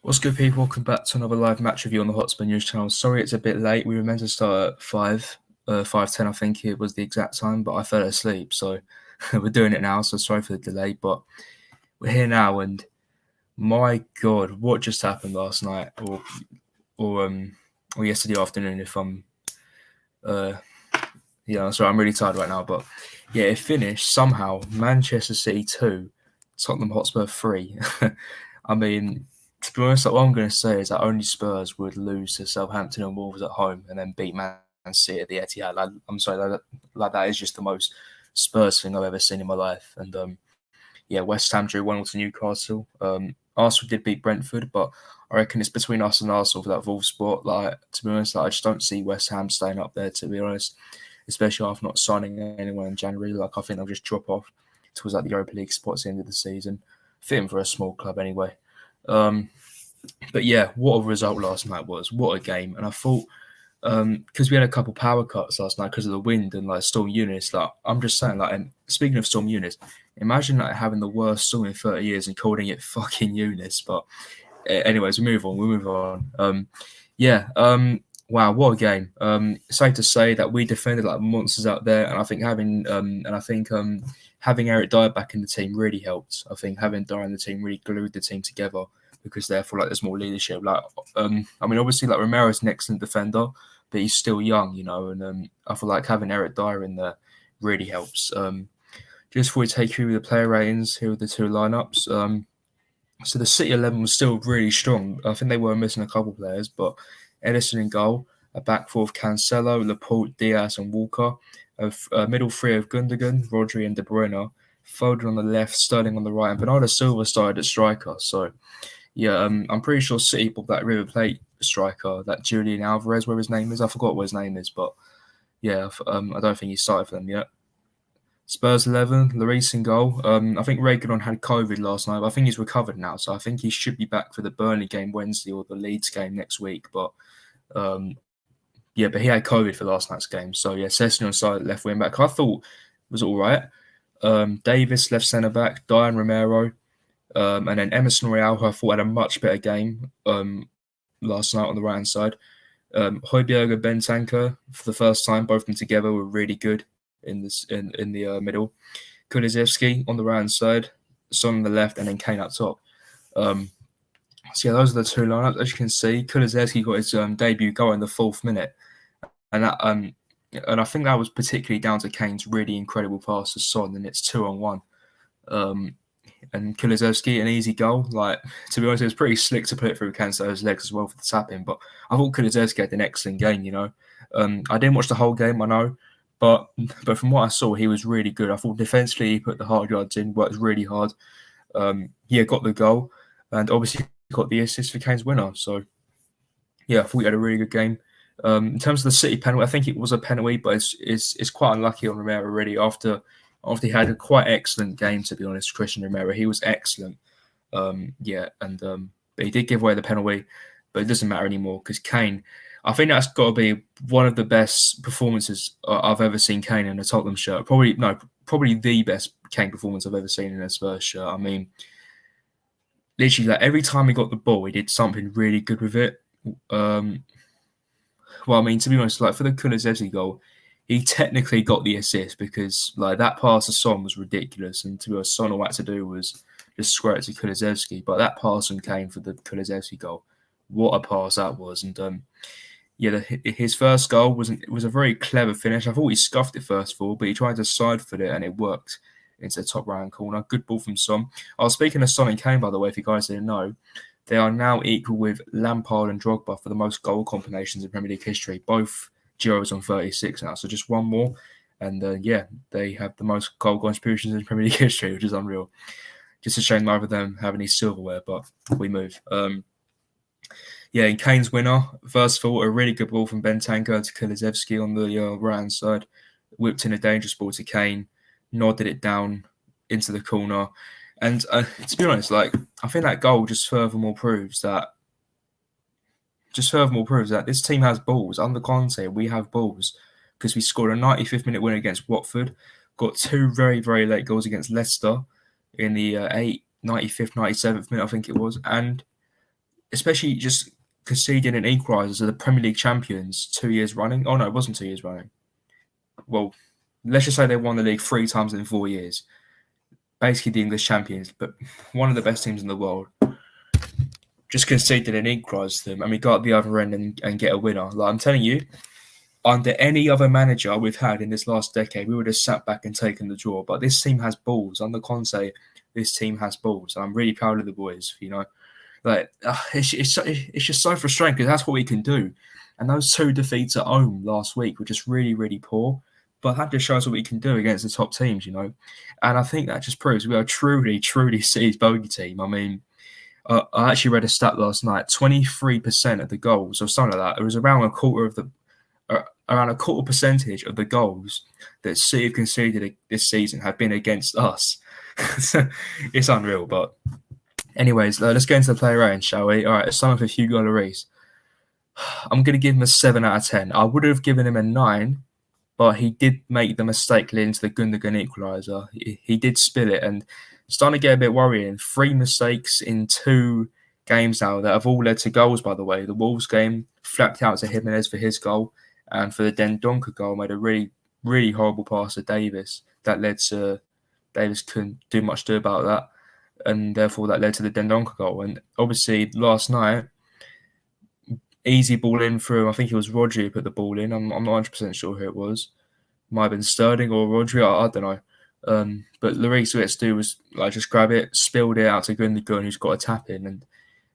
What's good, people? Welcome back to another live match review on the Hotspur News channel. Sorry it's a bit late. We were meant to start at 5:10, I think it was the exact time, but I fell asleep, so we're doing it now, so sorry for the delay, but we're here now, and my God, what just happened last night, or yesterday afternoon, if I'm, sorry, I'm really tired right now, but yeah, it finished somehow, Manchester City 2, Tottenham Hotspur 3. I mean, to be honest, like, what I'm going to say is that only Spurs would lose to Southampton and Wolves at home and then beat Man City at the Etihad. I'm sorry, that is just the most Spurs thing I've ever seen in my life. And yeah, West Ham drew 1-0 to Newcastle. Arsenal did beat Brentford, but I reckon it's between us and Arsenal for that Wolves spot. Like, to be honest, I just don't see West Ham staying up there, to be honest, especially after not signing anyone in January. Like, I think they'll just drop off towards like the Europa League spots at the end of the season. Fitting for a small club anyway. But yeah, what a result last night was. What a game. And I thought, because we had a couple power cuts last night because of the wind and like Storm Eunice, like I'm just saying, like, and speaking of Storm Eunice, imagine like having the worst storm in 30 years and calling it fucking Eunice. But anyways, we move on. Wow, what a game. Safe to say that we defended like monsters out there, and I think having Eric Dyer back in the team really helped. I think having Dyer in the team really glued the team together because therefore like there's more leadership. Like I mean, obviously like Romero's an excellent defender, but he's still young, and I feel like having Eric Dyer in there really helps. Just before we take you with the player ratings, here are the two lineups. So the City 11 was still really strong. I think they were missing a couple of players, but Edison in goal, a back four of Cancelo, Laporte, Diaz, and Walker, a middle three of Gundogan, Rodri, and De Bruyne, Foden on the left, Sterling on the right, and Bernardo Silva started at striker. So yeah, I'm pretty sure City bought that River Plate striker, that Julian Alvarez, where his name is. I forgot what his name is, but yeah, I don't think he started for them yet. Spurs 11, Lloris in goal. I think Reguilon had COVID last night, but I think he's recovered now, so I think he should be back for the Burnley game Wednesday or the Leeds game next week. But but he had COVID for last night's game, so yeah, Sessegnon side left wing back. I thought was all right. Davis left centre back, Diane Romero, and then Emerson Royale, who I thought had a much better game last night on the right hand side. Højbjerg and Bentancur for the first time, both of them together were really good in the middle. Kulusevski on the right hand side, Son on the left, and then Kane up top. So yeah, those are the two lineups. As you can see, Kulusevski got his debut goal in the 4th minute, and I think that was particularly down to Kane's really incredible pass to Son, and it's 2-on-1. And Kulusevski, an easy goal. Like, to be honest, it was pretty slick to put it through Cancelo's legs as well for the tap-in. But I thought Kulusevski had an excellent game. I didn't watch the whole game, I know, but from what I saw, he was really good. I thought defensively he put the hard yards in, worked really hard. Got the goal, and obviously got the assist for Kane's winner. So yeah, I thought he had a really good game. In terms of the City penalty, I think it was a penalty, but it's quite unlucky on Romero already after he had a quite excellent game, to be honest. Christian Romero, he was excellent. But he did give away the penalty, but it doesn't matter anymore because Kane, I think that's got to be one of the best performances I've ever seen Kane in a Tottenham shirt. Probably the best Kane performance I've ever seen in a Spurs shirt. I mean, literally, like every time he got the ball, he did something really good with it. Well, I mean, to be honest, like for the Kulusevski goal, he technically got the assist because like that pass to Son was ridiculous, and to be honest, Son all had to do was just square it to Kulusevski. But that pass from Kane for the Kulusevski goal, what a pass that was! And his first goal was a very clever finish. I thought he scuffed it first of all, but he tried to side foot it and it worked into the top right corner. Good ball from Son. I was speaking of Son and Kane, by the way, if you guys didn't know. They are now equal with Lampard and Drogba for the most goal combinations in Premier League history. Both Giroud's on 36 now, so just one more. And they have the most goal contributions in Premier League history, which is unreal. Just a shame neither of them have any silverware, but we move. In Kane's winner, first of all, a really good ball from Bentancur to Kulusevski on the right-hand side. Whipped in a dangerous ball to Kane, nodded it down into the corner. And to be honest, like I think that goal just furthermore proves that this team has balls. Under Conte, we have balls because we scored a 95th minute win against Watford, got 2 very, very late goals against Leicester in the 95th, 97th minute, I think it was, and especially just conceding an equaliser to the Premier League champions 2 years running. Oh no, it wasn't 2 years running. Well, let's just say they won the league 3 times in 4 years. Basically, the English champions, but one of the best teams in the world. Just conceded an equaliser to them, and we got the other end and get a winner. Like I'm telling you, under any other manager we've had in this last decade, we would have sat back and taken the draw. But this team has balls. Under Conte, this team has balls. And I'm really proud of the boys. Like it's just so frustrating because that's what we can do. And those 2 defeats at home last week were just really, really poor. But that just shows what we can do against the top teams. And I think that just proves we are truly, truly seized bogey team. I mean, I actually read a stat last night: 23% of the goals, or something like that. It was around a quarter percentage of the goals that City have conceded this season have been against us. It's unreal. But anyways, let's get into the player range, shall we? All right, it's time for Hugo Lloris. I'm going to give him a 7 out of 10. I would have given him a 9, but he did make the mistake leading to the Gundogan equaliser. He did spill it, and starting to get a bit worrying. 3 mistakes in 2 games now that have all led to goals, by the way. The Wolves game flapped out to Jimenez for his goal, and for the Dendoncker goal, made a really, really horrible pass to Davis. That led to Davis couldn't do much to about that, and therefore that led to the Dendoncker goal. And obviously, last night, easy ball in through, I think it was Rodri who put the ball in. I'm not 100% sure who it was. Might have been Sterling or Rodri, I don't know. But Lloris, what he had to do was just grab it, spilled it out to Gundogan, who's got a tap in. And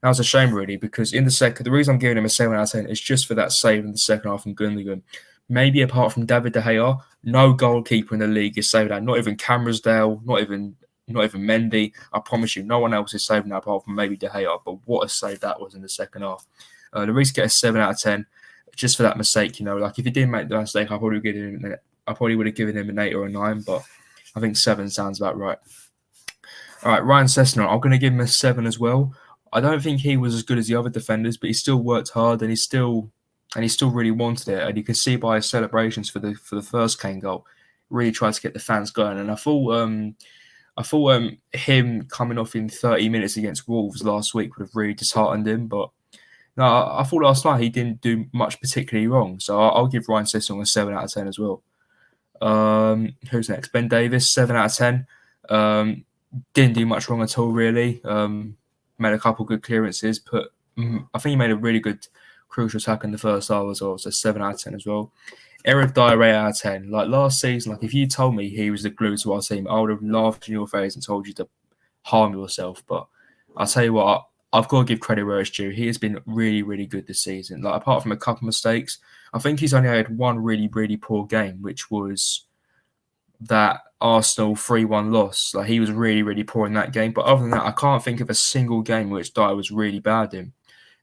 that was a shame, really, because in the second, the reason I'm giving him a 7 out of 10 is just for that save in the second half from Gundogan. Maybe apart from David De Gea, no goalkeeper in the league is saving that. Not even Cammersdale, not even Mendy. I promise you, no one else is saving that apart from maybe De Gea. But what a save that was in the second half. Lloris get a 7 out of 10 just for that mistake. Like if he didn't make the mistake, I probably would have given him an 8 or a 9. But I think 7 sounds about right. All right, Ryan Sessegnon, I'm going to give him a 7 as well. I don't think he was as good as the other defenders, but he still worked hard and he still really wanted it. And you can see by his celebrations for the first Kane goal, really tried to get the fans going. And I thought him coming off in 30 minutes against Wolves last week would have really disheartened him. But no, I thought last night he didn't do much particularly wrong. So I'll give Ryan Sessegnon a 7 out of 10 as well. Who's next? Ben Davis, 7 out of 10. Didn't do much wrong at all, really. Made a couple good clearances. I think he made a really good crucial tackle in the first half as well. So 7 out of 10 as well. Eric Dyer, 8 out of 10. Like last season, if you told me he was the glue to our team, I would have laughed in your face and told you to harm yourself. But I'll tell you what, I've got to give credit where it's due. He has been really, really good this season. Apart from a couple of mistakes, I think he's only had one really, really poor game, which was that Arsenal 3-1 loss. He was really, really poor in that game. But other than that, I can't think of a single game which Dyer was really bad in.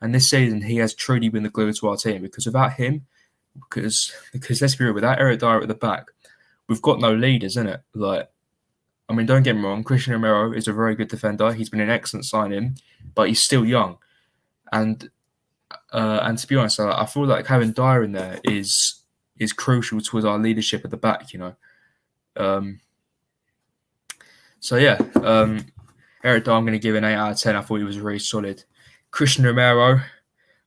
And this season, he has truly been the glue to our team. Because without him, because let's be real, without Eric Dyer at the back, we've got no leaders, innit? Don't get me wrong, Christian Romero is a very good defender. He's been an excellent signing, but he's still young. And to be honest, I feel like having Dyer in there is crucial towards our leadership at the back, Eric Dyer, I'm going to give an 8 out of 10. I thought he was really solid. Christian Romero,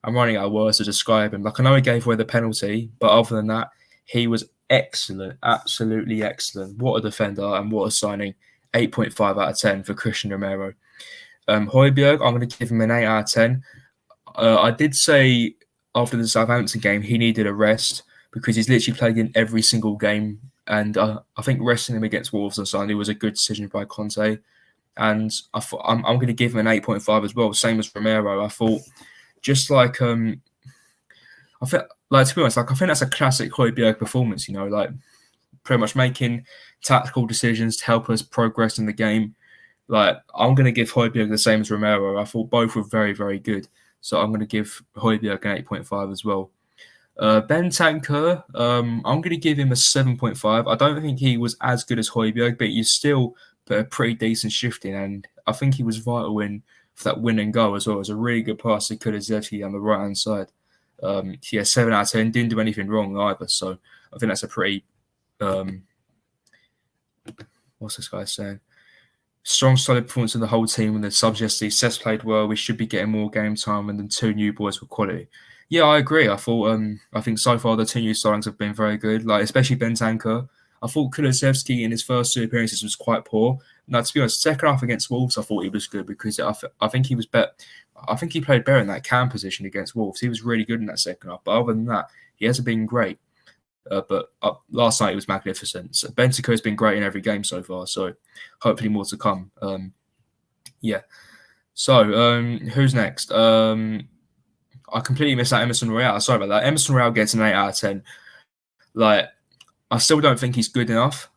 I'm running out of words to describe him. I know he gave away the penalty, but other than that, he was excellent, absolutely excellent. What a defender and what a signing. 8.5 out of 10 for Christian Romero. Højbjerg, I'm going to give him an 8 out of 10. I did say after the Southampton game he needed a rest because he's literally played in every single game. And I think resting him against Wolves on Sunday was a good decision by Conte. And I'm going to give him an 8.5 as well, same as Romero. I thought, just I feel to be honest, I think that's a classic Højbjerg performance. Pretty much making tactical decisions to help us progress in the game. I'm going to give Højbjerg the same as Romero. I thought both were very, very good. So I'm going to give Højbjerg an 8.5 as well. Bentancur, I'm going to give him a 7.5. I don't think he was as good as Højbjerg, but you still put a pretty decent shift in, and I think he was vital for that win and goal as well. It was a really good pass to Kulusevski on the right-hand side. 7 out of 10. Didn't do anything wrong either, so I think that's a pretty... what's this guy saying? Strong, solid performance of the whole team and the subs yesterday. Sess played well. We should be getting more game time, and then two new boys were quality. Yeah, I agree. I think so far the two new signings have been very good. Like especially Bentancur. I thought Kulusevski in his first two appearances was quite poor. Now, to be honest, second half against Wolves, I thought he was good because I think he was better. I think he played better in that cam position against Wolves. He was really good in that second half. But other than that, he hasn't been great. But last night he was magnificent. So Bentancur has been great in every game so far. So hopefully more to come. Yeah. So who's next? I completely missed out Emerson Royale. Sorry about that. Emerson Royale gets an 8 out of 10. Like, I still don't think he's good enough,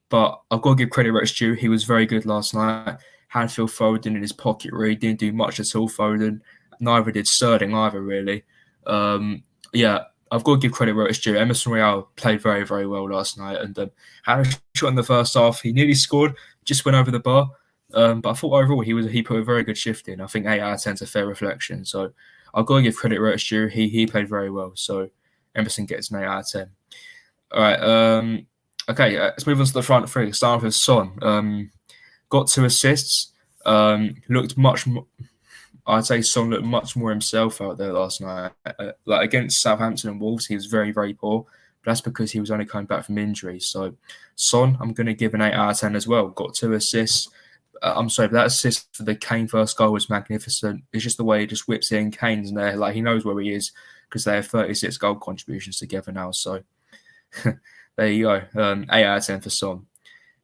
but I've got to give credit where it's due. He was very good last night. Hanfield Foden in his pocket really didn't do much at all. Foden, neither did Sterling either really. Yeah, I've got to give credit where it's due. Emerson Royale played very, very well last night, and had a shot in the first half. He nearly scored, just went over the bar. But I thought overall he put a very good shift in. I think 8 out of 10 is a fair reflection. So I've got to give credit where it's due. He played very well. So Emerson gets an 8 out of 10. All right. Okay, let's move on to the front three. Starting with Son. Got 2 assists. Looked much more. I'd say Son looked much more himself out there last night. Like against Southampton and Wolves, he was very, very poor. But that's because he was only coming back from injury. So Son, I'm going to give an 8 out of 10 as well. Got 2 assists. I'm sorry, but that assist for the Kane first goal was magnificent. It's just the way he just whips in. Kane's in there. Like, he knows where he is because they have 36 goal contributions together now. So there you go. 8 out of 10 for Son.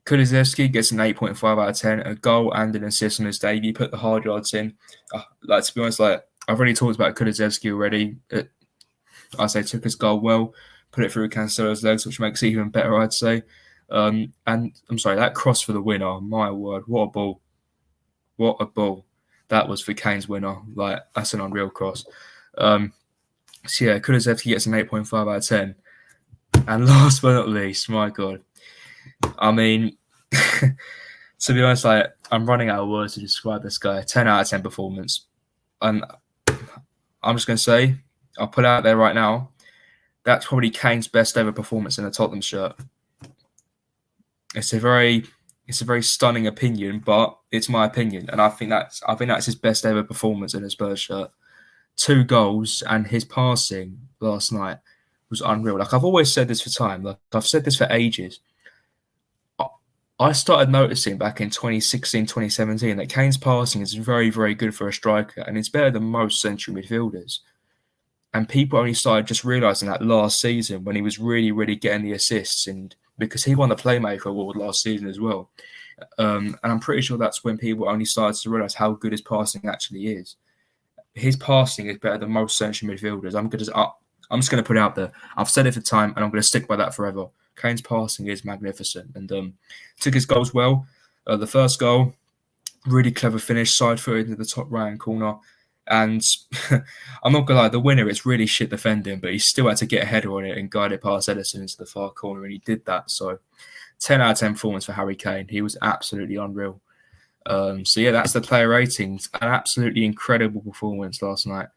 Kulusevski gets an 8.5 out of 10, a goal and an assist on his debut. Put the hard yards in. Like, to be honest, like I've already talked about Kulusevski already. I say took his goal well, put it through Cancelo's legs, which makes it even better, I'd say. And I'm sorry, that cross for the winner. My word, what a ball! What a ball! That was for Kane's winner. Like, that's an unreal cross. So yeah, Kulusevski gets an 8.5 out of 10. And last but not least, my God. I mean, to be honest, like, I'm running out of words to describe this guy. 10 out of 10 performance. And I'm just going to say, I'll put it out there right now, that's probably Kane's best ever performance in a Tottenham shirt. It's a very stunning opinion, but it's my opinion. And I think that's his best ever performance in a Spurs shirt. 2 goals, and his passing last night was unreal. Like, I've always said this for time. Like, I've said this for ages. I started noticing back in 2016, 2017 that Kane's passing is very, very good for a striker, and it's better than most central midfielders. And people only started just realising that last season when he was really, really getting the assists, and because he won the Playmaker Award last season as well. And I'm pretty sure that's when people only started to realise how good his passing actually is. His passing is better than most central midfielders. I'm just going to put it out there. I've said it for time, and I'm going to stick by that forever. Kane's passing is magnificent, and took his goals well. The first goal, really clever finish, side-footed into the top right-hand corner. And I'm not going to lie, the winner, it's really shit defending, but he still had to get a header on it and guide it past Ederson into the far corner, and he did that. So 10 out of 10 performance for Harry Kane. He was absolutely unreal. So yeah, that's the player ratings. An absolutely incredible performance last night.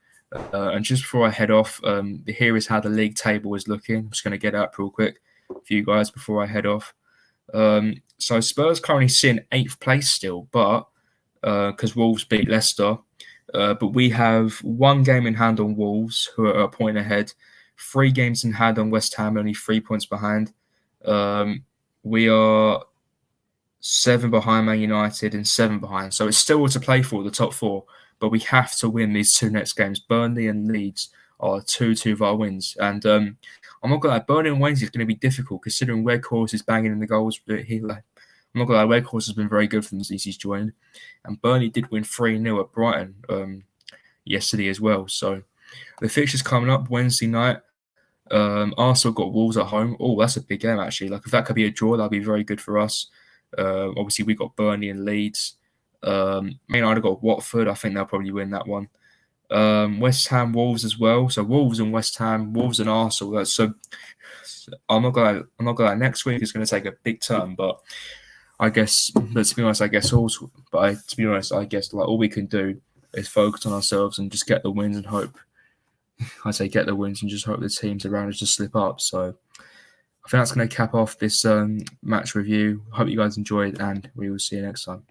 And just before I head off, here is how the league table is looking. I'm just going to get up real quick for you guys before I head off. So Spurs currently sit in 8th place still, but because Wolves beat Leicester. But we have 1 game in hand on Wolves, who are a point ahead. 3 games in hand on West Ham, only 3 points behind. We are 7 behind Man United and 7 behind. So it's still to play for the top 4, but we have to win these 2 next games. Burnley and Leeds are 2 of our wins. And I'm not going to lie, Burnley and Wednesday is going to be difficult considering Weghorst is banging in the goals. I'm not going to lie, Weghorst has been very good for them since he's joined. And Burnley did win 3-0 at Brighton yesterday as well. So the fixtures coming up Wednesday night. Arsenal got Wolves at home. Oh, that's a big game, actually. Like, if that could be a draw, that'd be very good for us. Obviously, we got Burnley and Leeds. Man United got Watford. I think they'll probably win that one. West Ham, Wolves as well. So Wolves and West Ham, Wolves and Arsenal. So I'm not gonna. Next week is going to take a big turn, but I guess. But to be honest, I guess also. But to be honest, I guess like all we can do is focus on ourselves and just get the wins and hope. I say get the wins and just hope the teams around us just slip up. So I think that's going to cap off this match review. Hope you guys enjoyed, and we will see you next time.